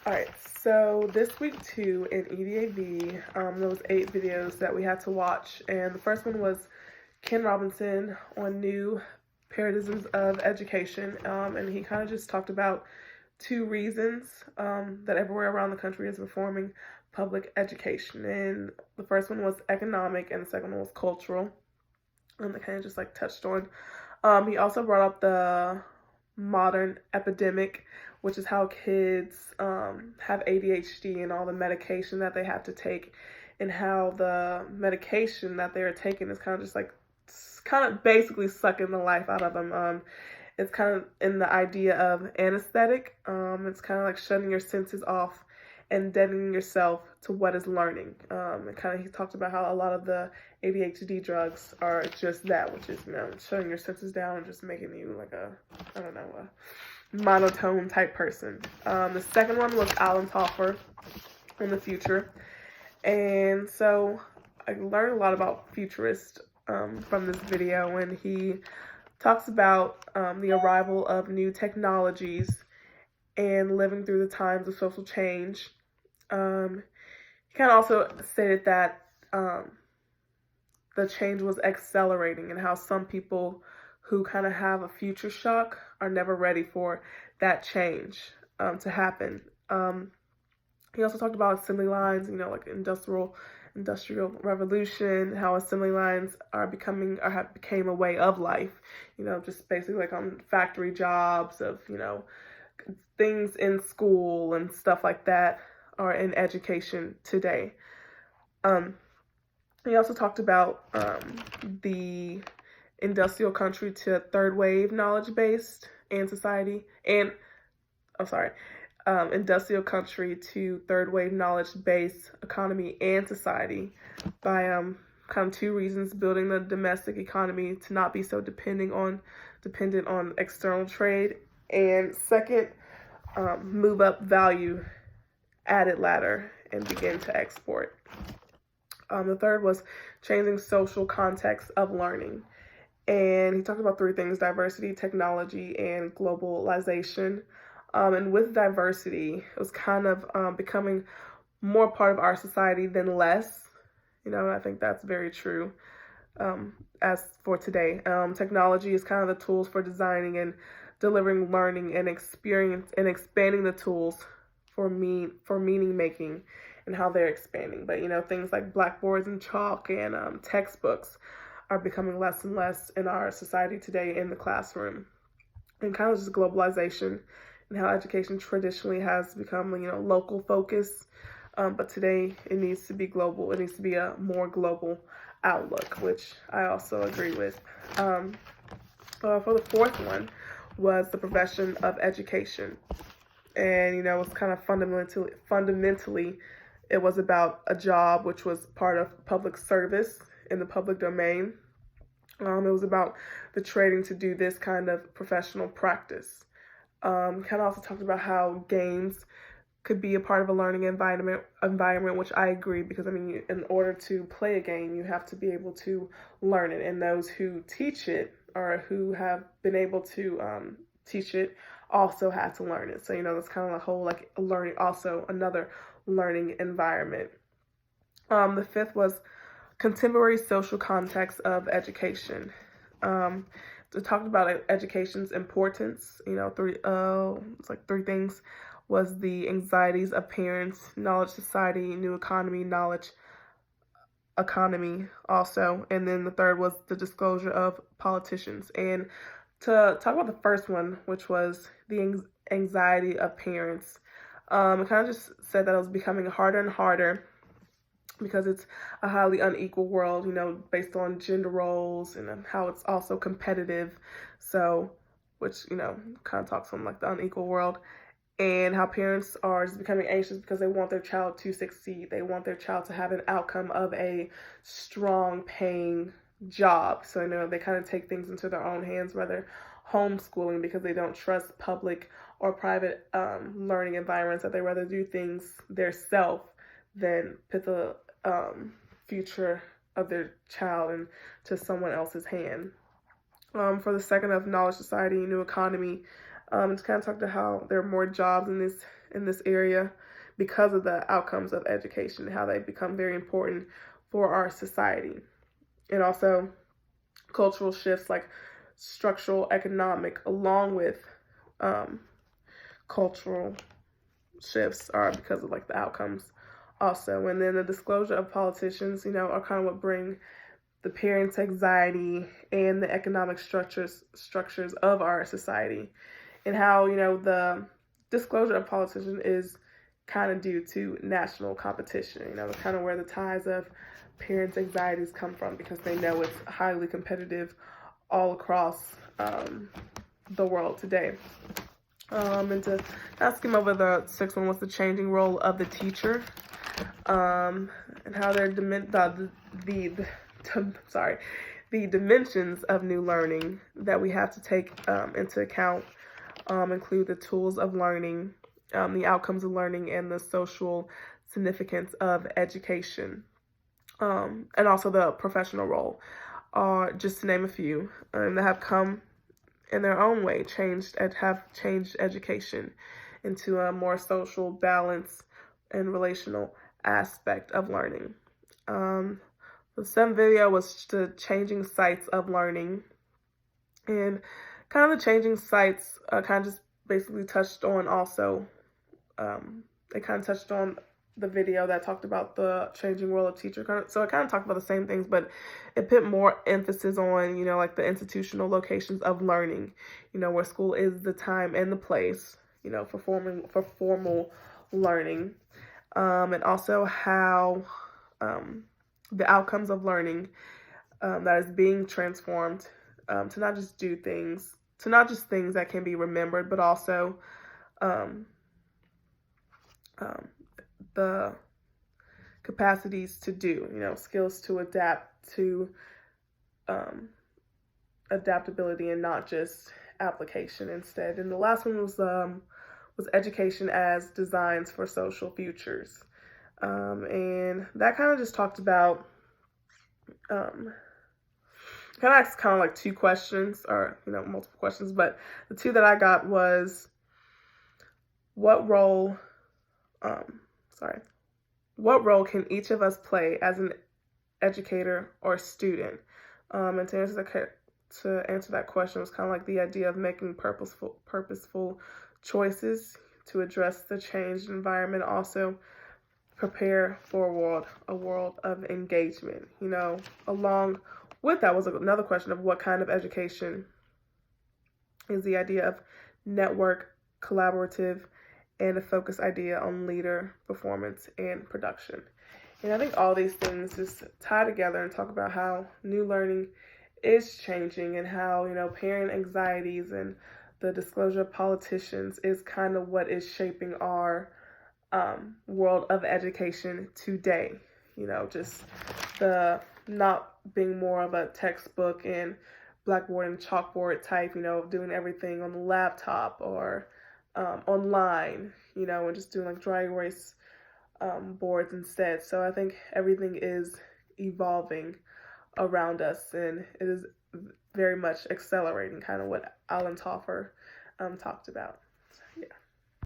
Alright, so this week too in EDAV, there was 8 videos that we had to watch, and the first one was Ken Robinson on new paradigms of education, and he kind of just talked about 2 reasons that everywhere around the country is reforming public education, and the first one was economic, and the second one was cultural, and they kind of just like touched on. He also brought up the modern epidemic, which is how kids have ADHD and all the medication that they have to take, and how the medication that they're taking is kind of just like, kind of basically sucking the life out of them. It's kind of in the idea of anesthetic. It's kind of like shutting your senses off and deadening yourself to what is learning. And kind of he talked about how a lot of the ADHD drugs are just that, which is, shutting your senses down and just making you like a monotone type person. The second one was Alan Toffer in the future. And so I learned a lot about futurists from this video, and he talks about the arrival of new technologies and living through the times of social change. He kind of also stated that the change was accelerating, and how some people who kind of have a future shock are never ready for that change to happen. He also talked about assembly lines, like industrial revolution, how assembly lines have became a way of life, just basically like on factory jobs of, things in school and stuff like that are in education today. He also talked about the industrial country to third wave knowledge based industrial country to third wave knowledge based economy and society by kind of 2 reasons: building the domestic economy to not be so dependent on external trade, and second, move up value added ladder and begin to export. The third was changing social context of learning. And he talked about 3 things: diversity, technology, and globalization. And with diversity, it was kind of becoming more part of our society than less. And I think that's very true as for today. Technology is kind of the tools for designing and delivering learning and experience, and expanding the tools for meaning making and how they're expanding. But things like blackboards and chalk and textbooks are becoming less and less in our society today in the classroom. And kind of just globalization and how education traditionally has become, local focus. But today it needs to be global. It needs to be a more global outlook, which I also agree with. For the fourth one was the profession of education. And, it was kind of fundamentally, it was about a job which was part of public service in the public domain. It was about the training to do this kind of professional practice. Kind of also talked about how games could be a part of a learning environment, which I agree, because in order to play a game, you have to be able to learn it, and those who teach it or who have been able to teach it also had to learn it. So that's kind of the whole learning, also another learning environment. The fifth was contemporary social context of education. To talk about education's importance, 3 things was the anxieties of parents, knowledge society, new economy, knowledge economy also, and then the third was the disclosure of politicians. And to talk about the first one, which was the anxiety of parents, it kind of just said that it was becoming harder and harder because it's a highly unequal world, based on gender roles, and how it's also competitive. So, which, kind of talks on the unequal world, and how parents are just becoming anxious because they want their child to succeed. They want their child to have an outcome of a strong paying job. So, they kind of take things into their own hands, whether homeschooling, because they don't trust public or private learning environments, that they rather do things themselves than put the future of their child into someone else's hand. For the second of knowledge society, new economy, just kind of talked about how there are more jobs in this in this area because of the outcomes of education, how they become very important for our society. And also cultural shifts like structural, economic, along with cultural shifts are because of like the outcomes also. And then the disclosure of politicians, are kind of what bring the parents' anxiety and the economic structures of our society, and how the disclosure of politicians is kind of due to national competition. Kind of where the ties of parents' anxieties come from, because they know it's highly competitive all across the world today. And to skim over the sixth one was the changing role of the teacher, and how they're the dimensions of new learning that we have to take into account include the tools of learning, the outcomes of learning, and the social significance of education, and also the professional role, just to name a few, that have come in their own way have changed education into a more social, balance, and relational aspect of learning. The seventh video was the changing sites of learning, and kind of the changing sites kind of just basically touched on also, it kind of touched on the video that talked about the changing role of teacher. So it kind of talked about the same things, but it put more emphasis on, like the institutional locations of learning, where school is the time and the place, for formal learning, and also how the outcomes of learning that is being transformed to not just things that can be remembered, but also the capacities to do, skills to adapt, to adaptability, and not just application instead. And the last one was education as designs for social futures, and that kind of just talked about kind of asked kind of like two questions, or multiple questions, but the two that I got was what role can each of us play as an educator or student? And to answer that question was kind of like the idea of making purposeful choices to address the changed environment, also prepare for a world of engagement. Along with that was another question of what kind of education is the idea of network, collaborative, and a focus idea on leader, performance, and production. And I think all these things just tie together and talk about how new learning is changing, and how, parent anxieties and the disclosure of politicians is kind of what is shaping our world of education today. Just the not being more of a textbook and blackboard and chalkboard type, doing everything on the laptop or online, and just doing like dry erase boards instead. So I think everything is evolving around us, and it is very much accelerating, kind of what Alan Toffer talked about.